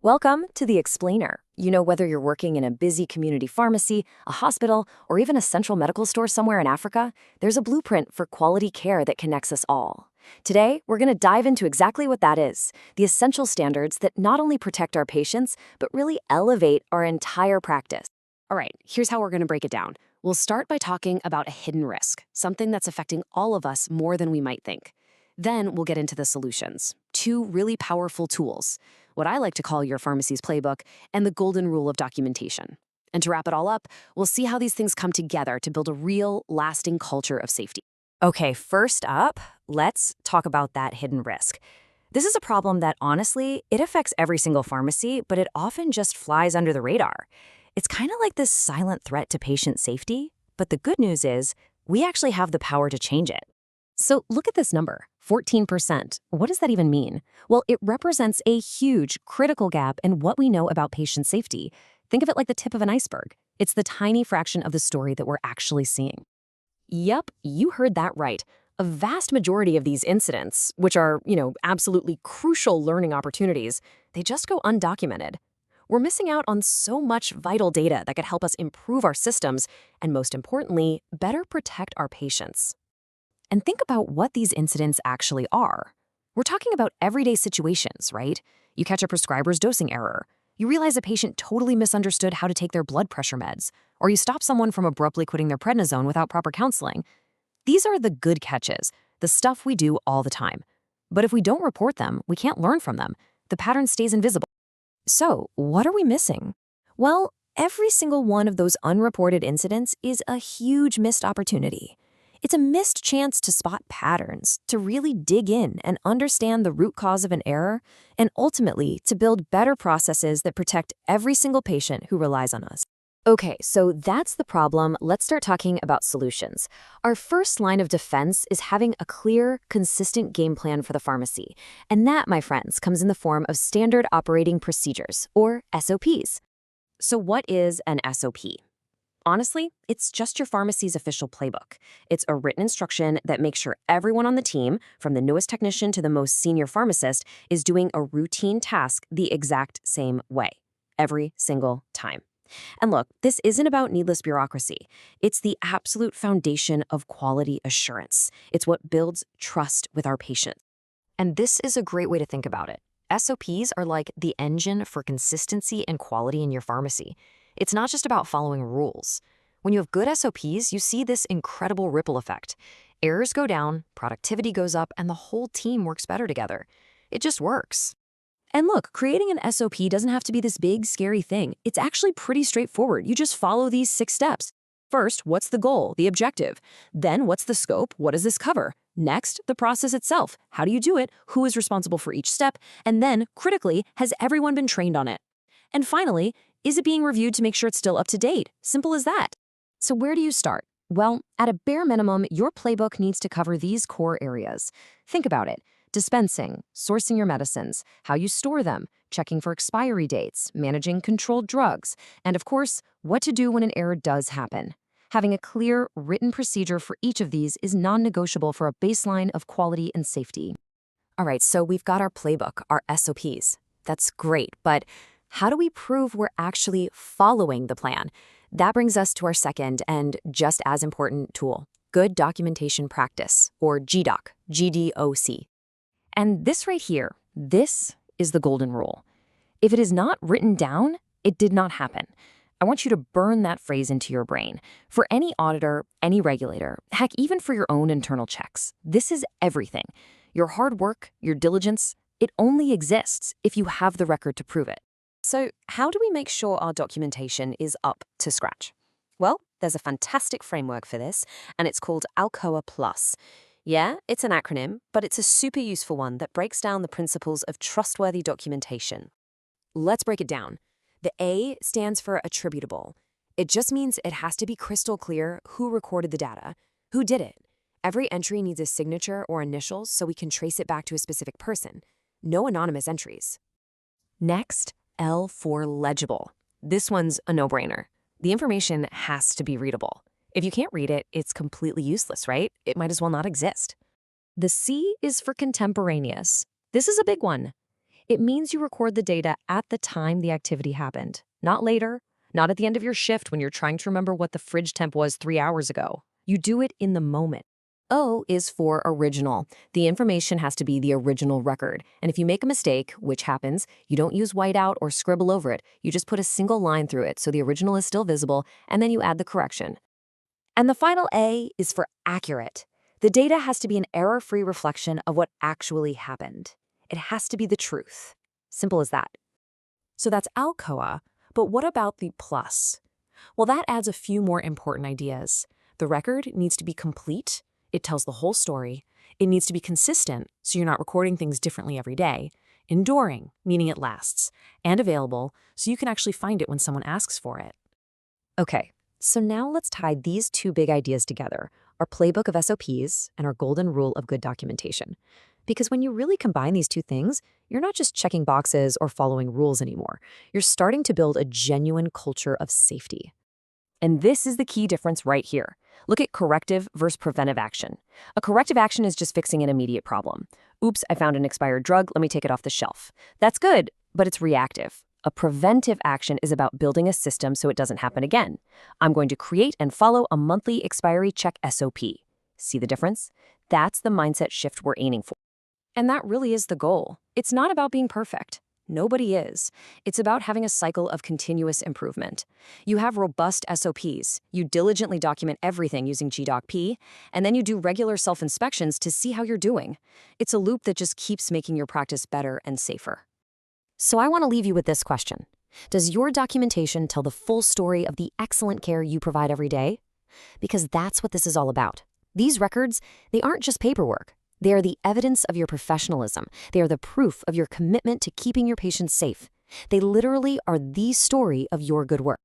Welcome to The Explainer. Whether you're working in a busy community pharmacy, a hospital, or even a central medical store somewhere in Africa, there's a blueprint for quality care that connects us all. Today, we're going to dive into exactly what that is, the essential standards that not only protect our patients, but really elevate our entire practice. All right, here's how we're going to break it down. We'll start by talking about a hidden risk, something that's affecting all of us more than we might think. Then we'll get into the solutions, two really powerful tools, what I like to call your pharmacy's playbook and the golden rule of documentation. And to wrap it all up, we'll see how these things come together to build a real, lasting culture of safety. Okay, first up, let's talk about that hidden risk. This is a problem that, honestly, it affects every single pharmacy, but it often just flies under the radar. It's kind of like this silent threat to patient safety, but the good news is we actually have the power to change it. So look at this number, 14%. What does that even mean? Well, it represents a huge, critical gap in what we know about patient safety. Think of it like the tip of an iceberg. It's the tiny fraction of the story that we're actually seeing. Yep, you heard that right. A vast majority of these incidents, which are, absolutely crucial learning opportunities, they just go undocumented. We're missing out on so much vital data that could help us improve our systems and, most importantly, better protect our patients. And think about what these incidents actually are. We're talking about everyday situations, right? You catch a prescriber's dosing error. You realize a patient totally misunderstood how to take their blood pressure meds. Or you stop someone from abruptly quitting their prednisone without proper counseling. These are the good catches, the stuff we do all the time. But if we don't report them, we can't learn from them. The pattern stays invisible. So, what are we missing? Well, every single one of those unreported incidents is a huge missed opportunity. It's a missed chance to spot patterns, to really dig in and understand the root cause of an error, and ultimately to build better processes that protect every single patient who relies on us. Okay, so that's the problem. Let's start talking about solutions. Our first line of defense is having a clear, consistent game plan for the pharmacy. And that, my friends, comes in the form of standard operating procedures, or SOPs. So what is an SOP? Honestly, it's just your pharmacy's official playbook. It's a written instruction that makes sure everyone on the team, from the newest technician to the most senior pharmacist, is doing a routine task the exact same way, every single time. And look, this isn't about needless bureaucracy. It's the absolute foundation of quality assurance. It's what builds trust with our patients. And this is a great way to think about it. SOPs are like the engine for consistency and quality in your pharmacy. It's not just about following rules. When you have good SOPs, you see this incredible ripple effect. Errors go down, productivity goes up, and the whole team works better together. It just works. And look, creating an SOP doesn't have to be this big, scary thing. It's actually pretty straightforward. You just follow these 6 steps. First, what's the goal, the objective? Then, what's the scope? What does this cover? Next, the process itself. How do you do it? Who is responsible for each step? And then, critically, has everyone been trained on it? And finally, is it being reviewed to make sure it's still up to date? Simple as that. So where do you start? Well, at a bare minimum, your playbook needs to cover these core areas. Think about it. Dispensing, sourcing your medicines, how you store them, checking for expiry dates, managing controlled drugs, and of course, what to do when an error does happen. Having a clear, written procedure for each of these is non-negotiable for a baseline of quality and safety. All right, so we've got our playbook, our SOPs. That's great, but how do we prove we're actually following the plan? That brings us to our second and just as important tool, good documentation practice, or GDOC, GDOC. And this right here, this is the golden rule. If it is not written down, it did not happen. I want you to burn that phrase into your brain. For any auditor, any regulator, heck, even for your own internal checks, this is everything. Your hard work, your diligence, it only exists if you have the record to prove it. So how do we make sure our documentation is up to scratch? Well, there's a fantastic framework for this, and it's called Alcoa Plus. Yeah, it's an acronym, but it's a super useful one that breaks down the principles of trustworthy documentation. Let's break it down. The A stands for attributable. It just means it has to be crystal clear who recorded the data, who did it. Every entry needs a signature or initials so we can trace it back to a specific person. No anonymous entries. Next, L for legible. This one's a no-brainer. The information has to be readable. If you can't read it, it's completely useless, right? It might as well not exist. The C is for contemporaneous. This is a big one. It means you record the data at the time the activity happened, not later, not at the end of your shift when you're trying to remember what the fridge temp was 3 hours ago. You do it in the moment. O is for original. The information has to be the original record. And if you make a mistake, which happens, you don't use whiteout or scribble over it. You just put a single line through it so the original is still visible, and then you add the correction. And the final A is for accurate. The data has to be an error-free reflection of what actually happened. It has to be the truth. Simple as that. So that's Alcoa, but what about the plus? Well, that adds a few more important ideas. The record needs to be complete. It tells the whole story. It needs to be consistent, so you're not recording things differently every day. Enduring, meaning it lasts. And available, so you can actually find it when someone asks for it. Okay, so now let's tie these two big ideas together, our playbook of SOPs and our golden rule of good documentation. Because when you really combine these two things, you're not just checking boxes or following rules anymore. You're starting to build a genuine culture of safety. And this is the key difference right here. Look at corrective versus preventive action. A corrective action is just fixing an immediate problem. Oops, I found an expired drug, let me take it off the shelf. That's good, but it's reactive. A preventive action is about building a system so it doesn't happen again. I'm going to create and follow a monthly expiry check SOP. See the difference? That's the mindset shift we're aiming for. And that really is the goal. It's not about being perfect. Nobody is. It's about having a cycle of continuous improvement. You have robust SOPs. You diligently document everything using GDocP, and then you do regular self-inspections to see how you're doing. It's a loop that just keeps making your practice better and safer. So I want to leave you with this question. Does your documentation tell the full story of the excellent care you provide every day? Because that's what this is all about. These records, they aren't just paperwork. They are the evidence of your professionalism. They are the proof of your commitment to keeping your patients safe. They literally are the story of your good work.